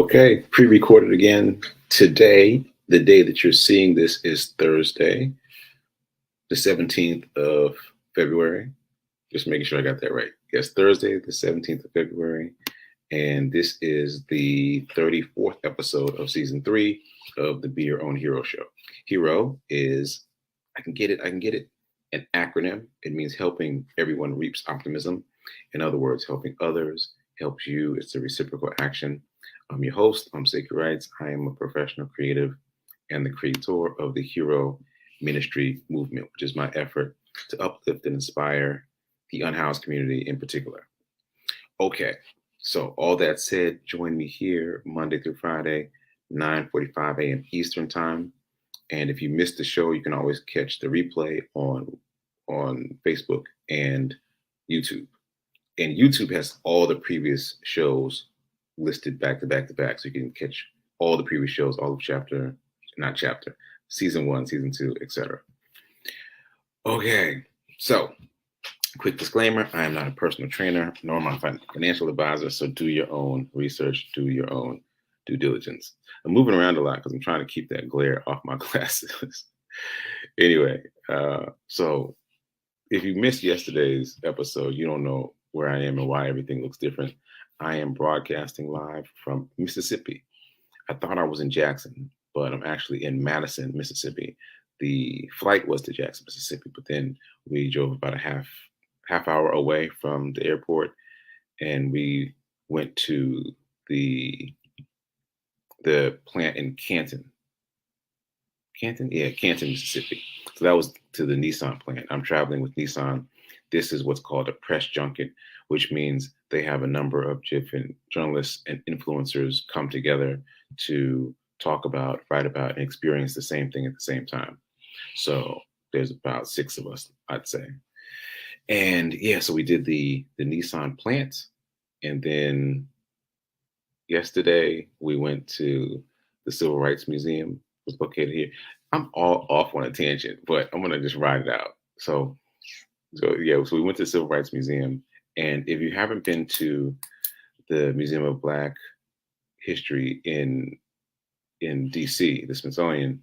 Okay, pre-recorded again today. The day that you're seeing this is Thursday, the 17th of February. Just making sure I got that right. Yes, Thursday, the 17th of February. And this is the 34th episode of season 3 of the Be Your Own Hero show. Hero is, I can get it, an acronym. It means helping everyone reaps optimism. In other words, helping others helps you. It's a reciprocal action. I'm your host. I'm Sekou. I am a professional creative and the creator of the Hero Ministry movement, which is my effort to uplift and inspire the unhoused community in particular. Okay, so all that said, join me here Monday through Friday, 9:45 a.m. Eastern Time. And if you missed the show, you can always catch the replay on Facebook and YouTube. And YouTube has all the previous shows listed back to back to back. So you can catch all the previous shows, all of season 1, season 2, etc. Okay, so quick disclaimer, I am not a personal trainer, nor am I a financial advisor, so do your own research, do your own due diligence. I'm moving around a lot because I'm trying to keep that glare off my glasses. Anyway, so if you missed yesterday's episode, you don't know where I am and why everything looks different. I am broadcasting live from Mississippi. I thought I was in Jackson, but I'm actually in Madison, Mississippi. The flight was to Jackson, Mississippi, but then we drove about a half hour away from the airport, and we went to the plant in Canton, Mississippi. So that was to the Nissan plant. I'm traveling with Nissan. This is what's called a press junket, which means they have a number of different journalists and influencers come together to talk about, write about, and experience the same thing at the same time. So there's about 6 of us, I'd say. And yeah, so we did the Nissan plant. And then yesterday we went to the Civil Rights Museum. It's located here. I'm all off on a tangent, but I'm gonna just ride it out. So we went to the Civil Rights Museum. And if you haven't been to the Museum of Black History in DC, the Smithsonian,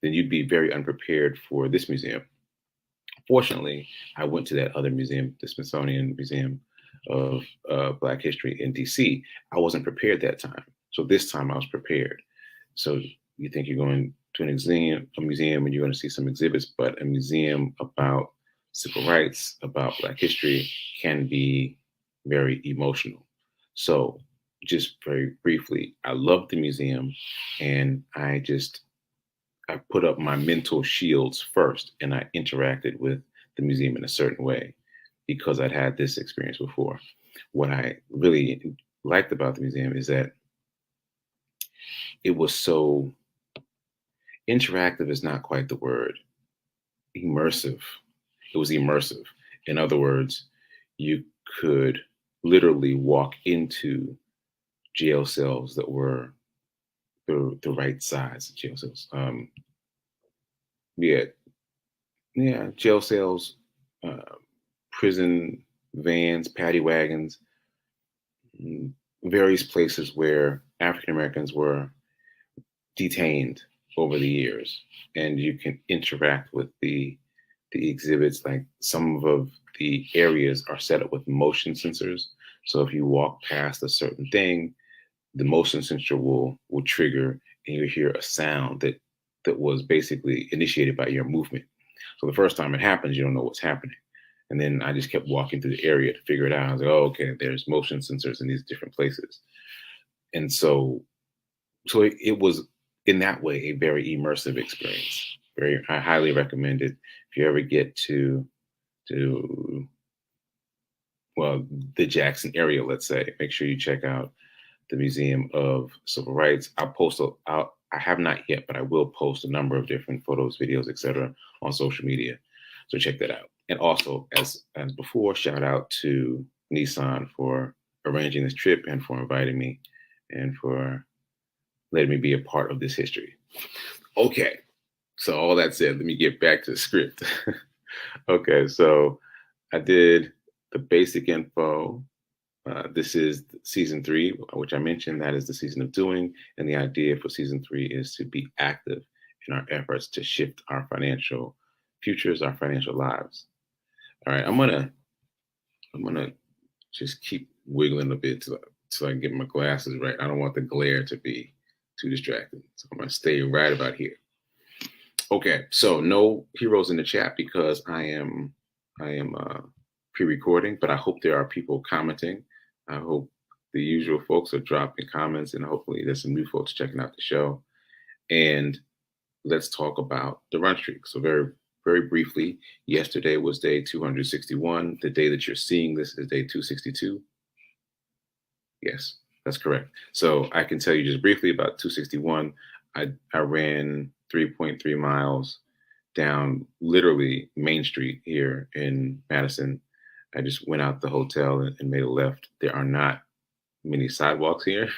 then you'd be very unprepared for this museum. Fortunately, I went to that other museum, the Smithsonian Museum of Black History in DC. I wasn't prepared that time. So this time I was prepared. So you think you're going to a museum and you're going to see some exhibits, but a museum about civil rights, about Black history can be very emotional. So just very briefly, I loved the museum, and I put up my mental shields first, and I interacted with the museum in a certain way because I'd had this experience before. What I really liked about the museum is that it was so interactive is not quite the word. Immersive. It was immersive. In other words, you could literally walk into jail cells that were the right size jail cells. Jail cells, prison vans, paddy wagons, various places where African Americans were detained over the years, and you can interact with the exhibits. Like some of the areas are set up with motion sensors. So if you walk past a certain thing, the motion sensor will trigger, and you hear a sound that was basically initiated by your movement. So the first time it happens, you don't know what's happening. And then I just kept walking through the area to figure it out. I was like, oh, okay, there's motion sensors in these different places. And so it was in that way a very immersive experience. I highly recommend it. If you ever get to the Jackson area, let's say, make sure you check out the Museum of Civil Rights. I have not yet, but I will post a number of different photos, videos, etc. on social media. So check that out. And also, as before, shout out to Nissan for arranging this trip and for inviting me and for letting me be a part of this history. Okay, so all that said, let me get back to the script. Okay, so I did the basic info This is season 3, which I mentioned. That is the season of doing. And the idea for season 3 is to be active in our efforts to shift our financial futures, our financial lives. All right, I'm gonna just keep wiggling a bit till I can get my glasses right. I don't want the glare to be too distracting. So I'm gonna stay right about here. Okay, so no heroes in the chat because I am pre-recording, but I hope there are people commenting. I hope the usual folks are dropping comments, and hopefully there's some new folks checking out the show. And let's talk about the run streak. So very briefly, yesterday was day 261. The day that you're seeing this is day 262. Yes, that's correct. So I can tell you just briefly about 261. I ran 3.3 miles down literally Main Street here in Madison. I just went out the hotel and made a left. There are not many sidewalks here,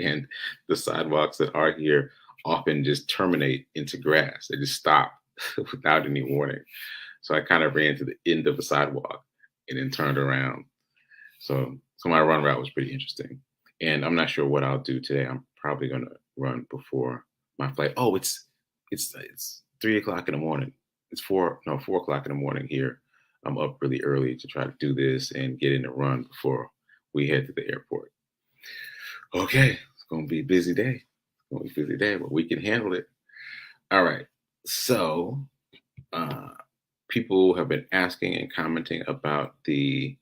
and the sidewalks that are here often just terminate into grass. They just stop without any warning. So I kind of ran to the end of the sidewalk and then turned around. So my run route was pretty interesting. And I'm not sure what I'll do today. I'm probably gonna run before my flight. Oh, it's 3 o'clock in the morning. It's 4 o'clock in the morning here. I'm up really early to try to do this and get in the run before we head to the airport. Okay, it's gonna be a busy day. But we can handle it. All right. So people have been asking and commenting about the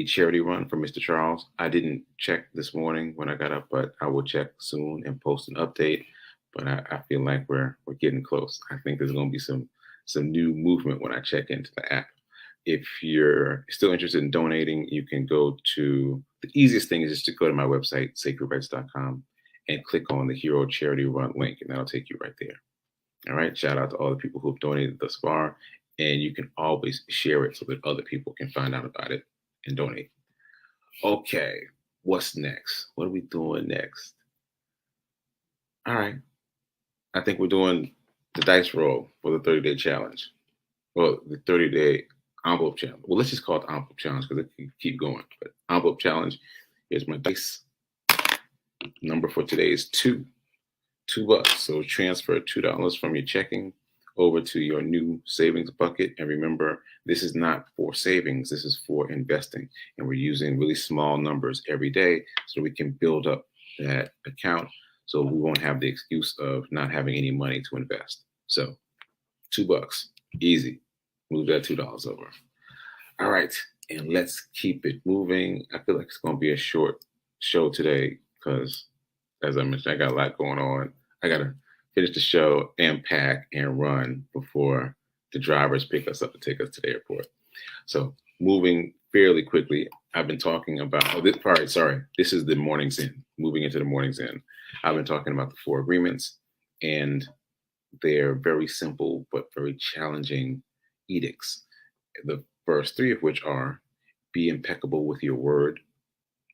charity run for Mr. Charles. I didn't check this morning when I got up, but I will check soon and post an update. But I feel like we're getting close. I think there's going to be some new movement when I check into the app. If you're still interested in donating, you can go to the easiest thing is just to go to my website, sacredrights.com, and click on the Hero Charity Run link, and that'll take you right there. All right. Shout out to all the people who've donated thus far, and you can always share it so that other people can find out about it and donate. Okay, what's next? What are we doing next? All right. I think we're doing the dice roll for the 30-day challenge. Well, the 30-day envelope challenge. Well, let's just call it the envelope challenge because it can keep going. But envelope challenge, here's my dice. Number for today is $2. $2. So transfer $2 from your checking over to your new savings bucket. And remember, this is not for savings. This is for investing. And we're using really small numbers every day so we can build up that account so we won't have the excuse of not having any money to invest. So $2, easy. Move that $2 over. All right, and let's keep it moving. I feel like it's going to be a short show today because, as I mentioned, I got a lot going on. I got to finish the show and pack and run before the drivers pick us up to take us to the airport. So moving fairly quickly, I've been talking about, this is the morning's end, moving into the morning's end. I've been talking about the 4 agreements, and they're very simple but very challenging edicts. The first 3 of which are be impeccable with your word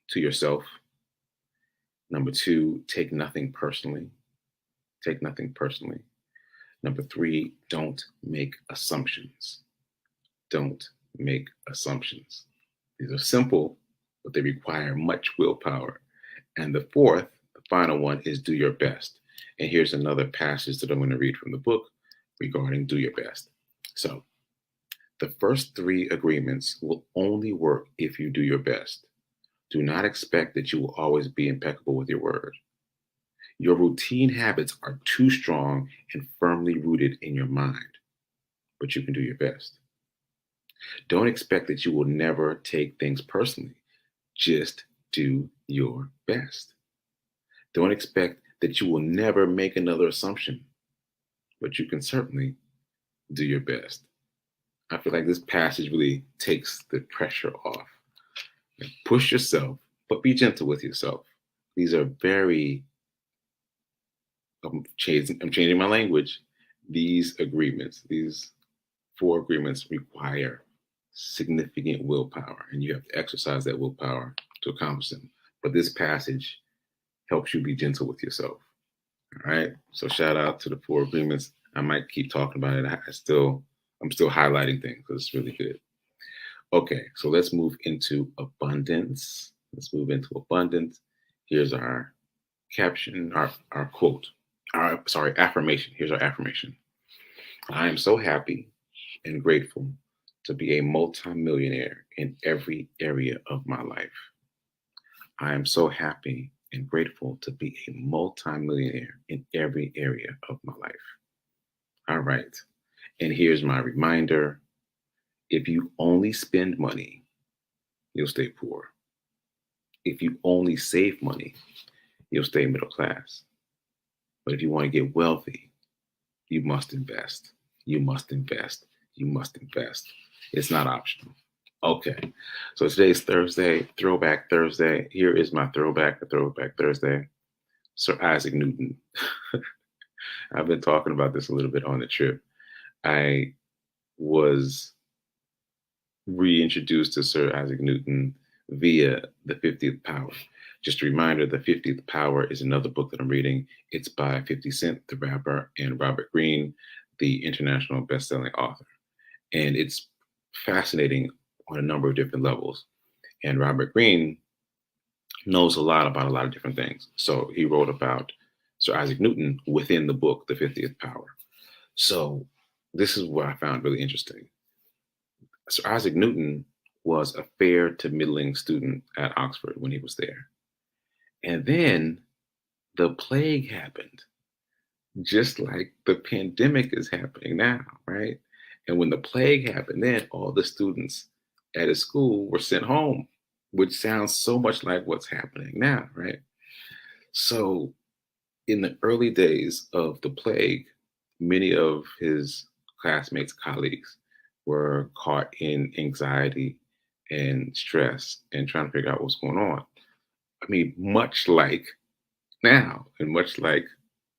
to yourself. Number 2, take nothing personally. Take nothing personally. Number 3, don't make assumptions. Don't make assumptions. These are simple, but they require much willpower. And the 4th, the final one, is do your best. And here's another passage that I'm going to read from the book regarding do your best. So the first 3 agreements will only work if you do your best. Do not expect that you will always be impeccable with your word. Your routine habits are too strong and firmly rooted in your mind, but you can do your best. Don't expect that you will never take things personally. Just do your best. Don't expect that you will never make another assumption, but you can certainly do your best. I feel like this passage really takes the pressure off. Push yourself, but be gentle with yourself. These are very, I'm changing my language. These agreements, these 4 agreements require significant willpower, and you have to exercise that willpower to accomplish them. But this passage helps you be gentle with yourself. All right. So shout out to the 4 agreements. I might keep talking about it. I'm still highlighting things because it's really good. Okay, so let's move into abundance. Let's move into abundance. Here's our caption, our quote, affirmation. Here's our affirmation. I am so happy and grateful to be a multimillionaire in every area of my life. I am so happy and grateful to be a multimillionaire in every area of my life. All right. And here's my reminder. If you only spend money, you'll stay poor. If you only save money, you'll stay middle class. But if you want to get wealthy, you must invest. You must invest. You must invest. It's not optional. Okay. So today's Thursday, Throwback Thursday. Here is my throwback Thursday. Sir Isaac Newton. I've been talking about this a little bit on the trip. I was reintroduced to Sir Isaac Newton via The 50th Power. Just a reminder, The 50th Power is another book that I'm reading. It's by 50 Cent, the rapper, and Robert Greene, the international best-selling author. And it's fascinating on a number of different levels. And Robert Greene knows a lot about a lot of different things. So he wrote about Sir Isaac Newton within the book, The 50th Power. So this is what I found really interesting. Sir Isaac Newton was a fair to middling student at Oxford when he was there. And then the plague happened, just like the pandemic is happening now, right? And when the plague happened, then all the students at his school were sent home, which sounds so much like what's happening now, right? So in the early days of the plague, many of his classmates, colleagues, were caught in anxiety and stress and trying to figure out what's going on. I mean, much like now and much like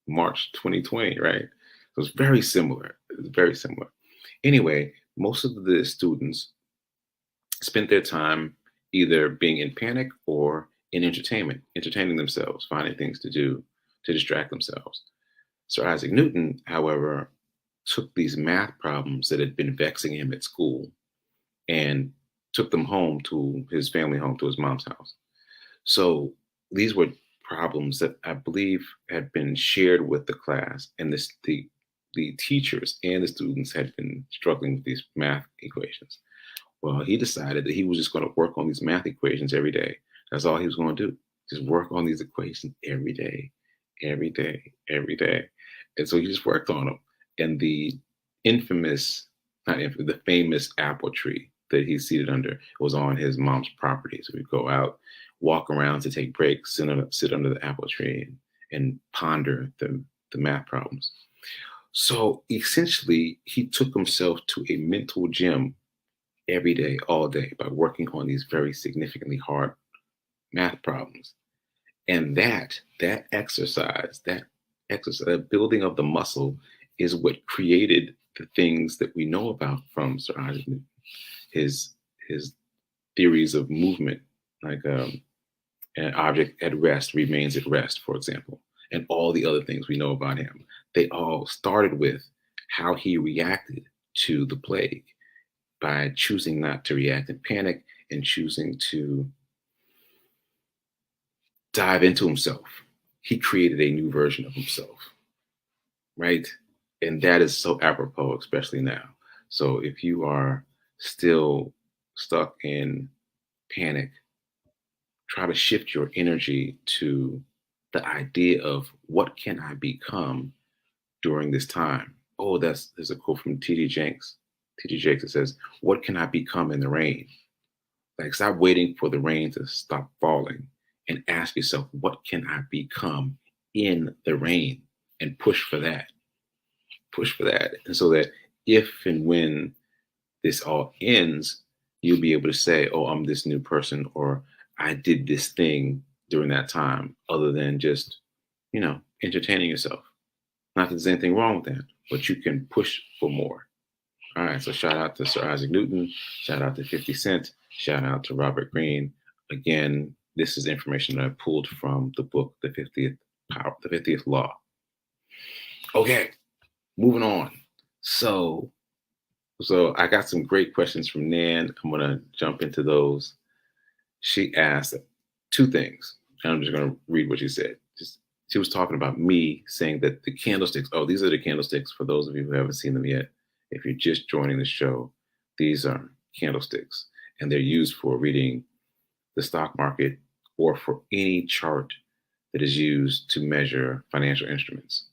March 2020, right? So it's very similar. It's very similar. Anyway, most of the students spent their time either being in panic or in entertainment, entertaining themselves, finding things to do to distract themselves. Sir Isaac Newton, however, took these math problems that had been vexing him at school and took them home to his family home, to his mom's house. So these were problems that I believe had been shared with the class, and the teachers and the students had been struggling with these math equations. Well, he decided that he was just going to work on these math equations every day. That's all he was going to do. Just work on these equations every day, every day, every day. And so he just worked on them. And the the famous apple tree that he's seated under was on his mom's property. So we'd go out, walk around to take breaks, sit under the apple tree and ponder the math problems. So essentially, he took himself to a mental gym every day, all day, by working on these very significantly hard math problems. And that exercise, that building of the muscle is what created the things that we know about from Sir Isaac Newton. His theories of movement, like an object at rest remains at rest, for example, and all the other things we know about him. They all started with how he reacted to the plague by choosing not to react in panic and choosing to dive into himself. He created a new version of himself, right? And that is so apropos, especially now. So if you are still stuck in panic, try to shift your energy to the idea of what can I become during this time. Oh, there's a quote from T.D. Jakes. T.D. Jakes that says, "What can I become in the rain?" Like, stop waiting for the rain to stop falling and ask yourself, what can I become in the rain? And push for that. Push for that. And so that if and when this all ends, you'll be able to say, oh, I'm this new person, or I did this thing during that time, other than just, entertaining yourself. Not that there's anything wrong with that, but you can push for more. All right, so shout out to Sir Isaac Newton, shout out to 50 Cent, shout out to Robert Greene. Again, this is information that I pulled from the book, The 50th Power, The 50th Law. Okay, moving on. So So I got some great questions from Nan. I'm going to jump into those. She asked two things. And I'm just going to read what she said. She was talking about me saying that the candlesticks, oh, these are the candlesticks for those of you who haven't seen them yet. If you're just joining the show, these are candlesticks, and they're used for reading the stock market or for any chart that is used to measure financial instruments.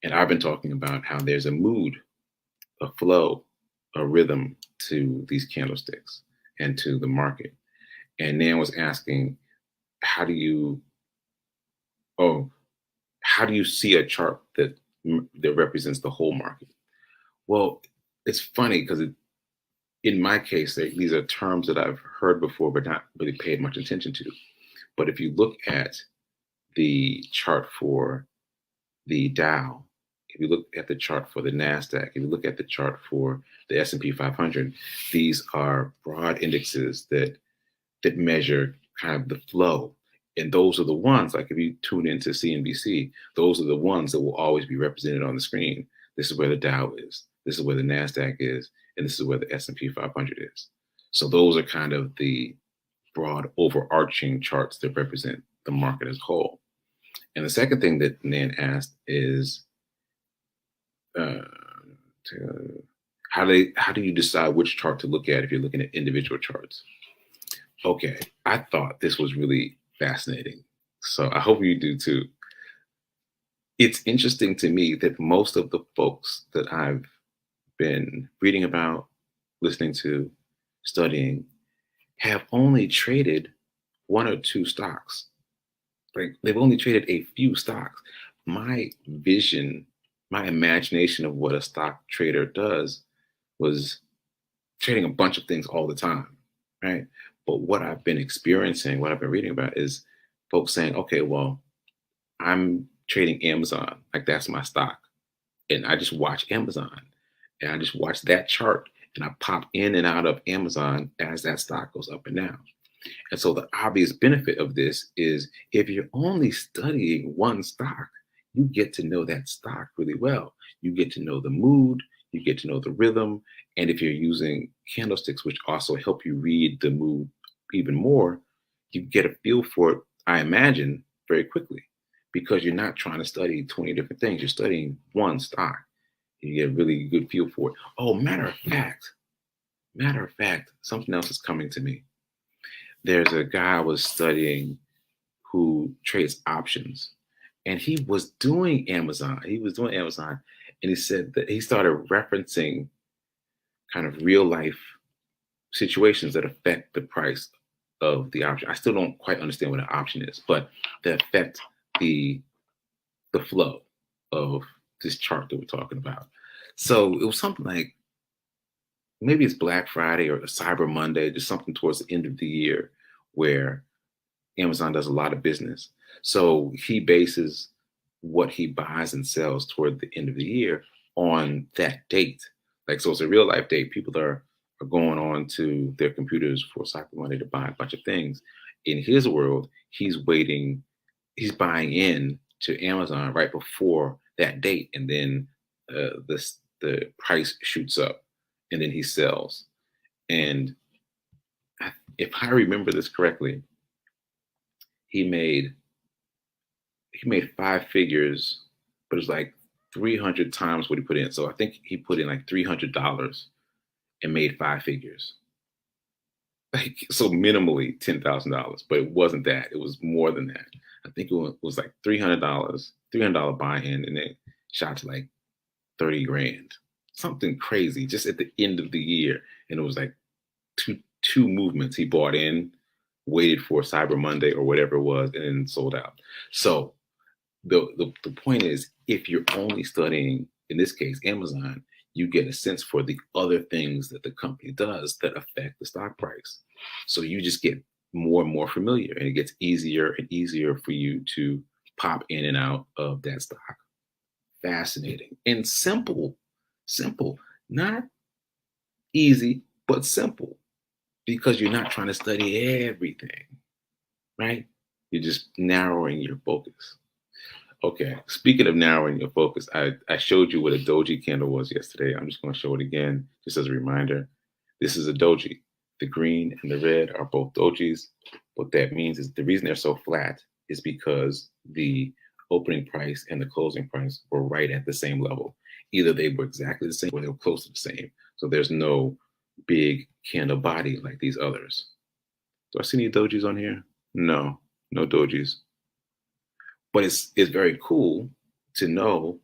And I've been talking about how there's a mood, a flow, a rhythm to these candlesticks and to the market. And Nan was asking, how do you see a chart that represents the whole market? Well, it's funny because in my case, these are terms that I've heard before, but not really paid much attention to. But if you look at the chart for the Dow, if you look at the chart for the NASDAQ, if you look at the chart for the S&P 500, these are broad indexes that measure kind of the flow. And those are the ones, like if you tune into CNBC, those are the ones that will always be represented on the screen. This is where the Dow is. This is where the NASDAQ is. And this is where the S&P 500 is. So those are kind of the broad overarching charts that represent the market as a whole. And the second thing that Nan asked is, how do you decide which chart to look at if you're looking at individual charts? Okay, I thought this was really fascinating. So I hope you do too. It's interesting to me that most of the folks that I've been reading about, listening to, studying, have only traded one or two stocks. Like they've only traded a few stocks. My vision, my imagination of what a stock trader does was trading a bunch of things all the time, right? But what I've been experiencing, what I've been reading about is folks saying, okay, well, I'm trading Amazon, like that's my stock. And I just watch Amazon and I just watch that chart and I pop in and out of Amazon as that stock goes up and down. And so the obvious benefit of this is if you're only studying one stock, you get to know that stock really well. You get to know the mood, you get to know the rhythm. And if you're using candlesticks, which also help you read the mood even more, you get a feel for it, I imagine, very quickly, because you're not trying to study 20 different things. You're studying one stock. You get a really good feel for it. Oh, matter of fact, something else is coming to me. There's a guy I was studying who trades options, and he was doing Amazon. And he said that he started referencing kind of real life situations that affect the price of the option. I still don't quite understand what an option is, but that affect the flow of this chart that we're talking about. So it was something like maybe it's Black Friday or Cyber Monday, just something towards the end of the year where Amazon does a lot of business. So he bases what he buys and sells toward the end of the year on that date. Like, so it's a real life date. People are going on to their computers for Cyber Monday to buy a bunch of things. In his world, he's buying in to Amazon right before that date. And then the price shoots up and then he sells. And if I remember this correctly, he made 5 figures, but it was like 300 times what he put in. So I think he put in like $300 and made 5 figures. Like, so minimally $10,000, but it wasn't that. It was more than that. I think it was like $300 buy-in, and then shot to like 30 grand, something crazy just at the end of the year. And it was like two movements. He bought in, waited for Cyber Monday or whatever it was, and then sold out. So the point is, if you're only studying, in this case, Amazon, you get a sense for the other things that the company does that affect the stock price. So you just get more and more familiar, and it gets easier and easier for you to pop in and out of that stock. Fascinating and simple, not easy, but simple, because you're not trying to study everything, right? You're just narrowing your focus. Okay. Speaking of narrowing your focus, I showed you what a doji candle was yesterday. I'm just going to show it again, just as a reminder. This is a doji. The green and the red are both dojis. What that means is the reason they're so flat is because the opening price and the closing price were right at the same level. Either they were exactly the same or they were close to the same. So there's no big candle body like these others. Do I see any dojis on here? No, no dojis. But it's very cool to know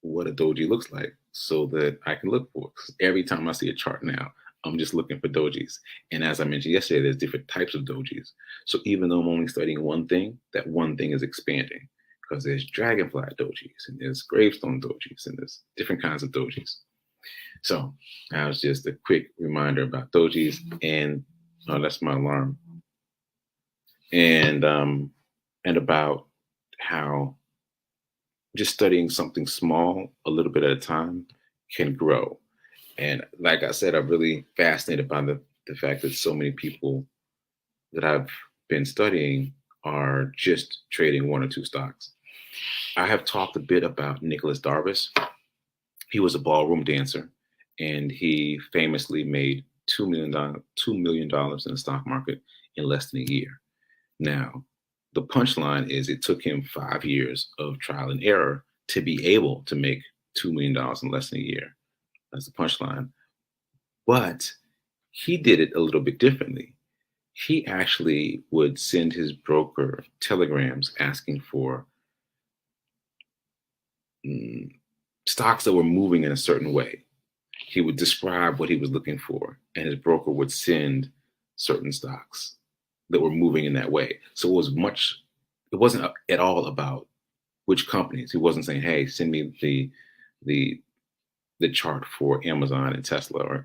what a doji looks like so that I can look for it. 'Cause every time I see a chart now, I'm just looking for dojis. And as I mentioned yesterday, there's different types of dojis. So even though I'm only studying one thing, that one thing is expanding because there's dragonfly dojis and there's gravestone dojis and there's different kinds of dojis. So that was just a quick reminder about dojis. And oh, that's my alarm. And about how just studying something small a little bit at a time can grow. And like I said, I'm really fascinated by the fact that so many people that I've been studying are just trading one or two stocks. I have talked a bit about Nicholas Darvis. He was a ballroom dancer and he famously made $2 million in the stock market in less than a year. Now, the punchline is it took him 5 years of trial and error to be able to make $2 million in less than a year. That's the punchline. But he did it a little bit differently. He actually would send his broker telegrams asking for stocks that were moving in a certain way. He would describe what he was looking for, and his broker would send certain stocks that were moving in that way. So it wasn't at all about which companies. He wasn't saying, hey, send me the chart for Amazon and Tesla, or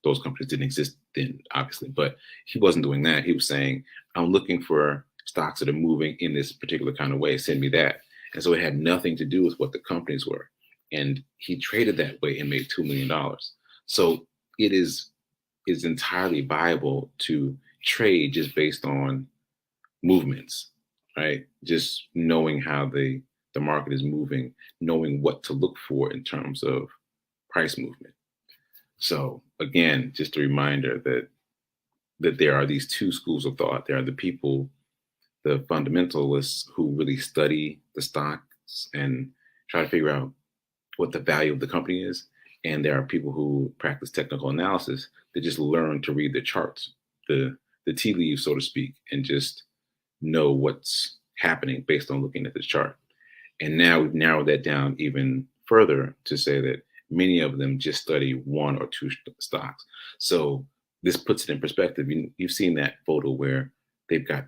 those companies didn't exist then, obviously. But he wasn't doing that. He was saying, I'm looking for stocks that are moving in this particular kind of way. Send me that. And so it had nothing to do with what the companies were. And he traded that way and made $2 million. So it's entirely viable to trade just based on movements, right? Just knowing how the market is moving, knowing what to look for in terms of price movement. So again, just a reminder that there are these two schools of thought. There are the people, the fundamentalists, who really study the stocks and try to figure out what the value of the company is. And there are people who practice technical analysis that just learn to read the charts, the tea leaves, so to speak, and just know what's happening based on looking at the chart. And now we've narrowed that down even further to say that many of them just study one or two stocks. So this puts it in perspective. You've seen that photo where they've got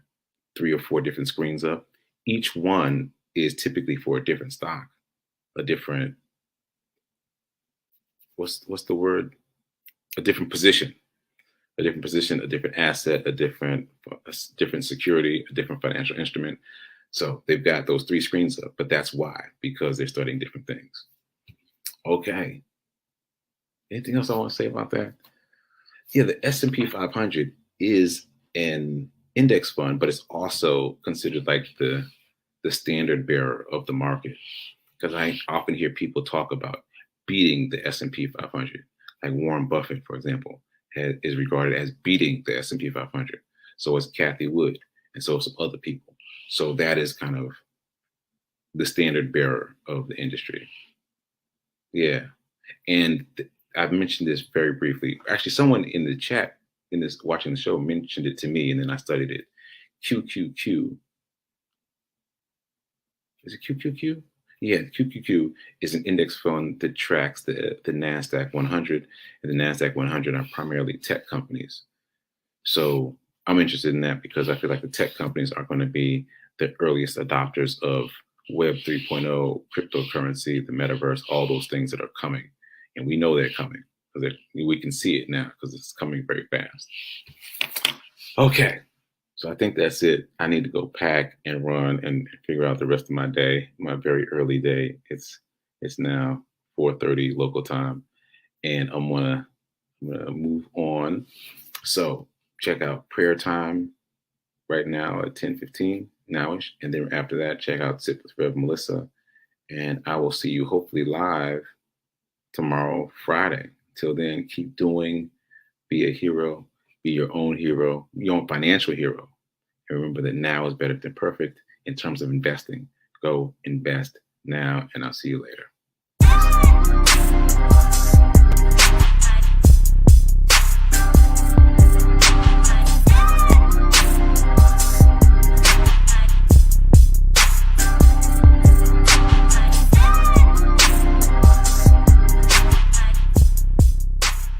3 or 4 different screens up. Each one is typically for a different stock, a different, what's the word? A different position, a different asset, a different security, a different financial instrument. So they've got those 3 screens up, but that's why, because they're studying different things. Okay. Anything else I want to say about that? Yeah, the S&P 500 is an index fund, but it's also considered like the standard bearer of the market. Because I often hear people talk about beating the S&P 500. Like Warren Buffett, for example, is regarded as beating the S&P 500. So is Kathy Wood, and so some other people. So that is kind of the standard bearer of the industry. Yeah. And I've mentioned this very briefly. Actually, someone in the chat, in this watching the show, mentioned it to me, and then I studied it. QQQ. Is it QQQ? Yeah, QQQ is an index fund that tracks the NASDAQ 100, and the NASDAQ 100 are primarily tech companies. So I'm interested in that because I feel like the tech companies are going to be the earliest adopters of Web 3.0, cryptocurrency, the metaverse, all those things that are coming. And we know they're coming because we can see it now because it's coming very fast. Okay. So I think that's it. I need to go pack and run and figure out the rest of my day, my very early day. It's now 4:30 local time, and I'm gonna move on. So check out prayer time right now at 10:15. nowish. And then after that, check out Sip with Rev Melissa. And I will see you hopefully live tomorrow, Friday. Till then, keep doing, be a hero, be your own hero, your own financial hero. And remember that now is better than perfect in terms of investing. Go invest now, and I'll see you later.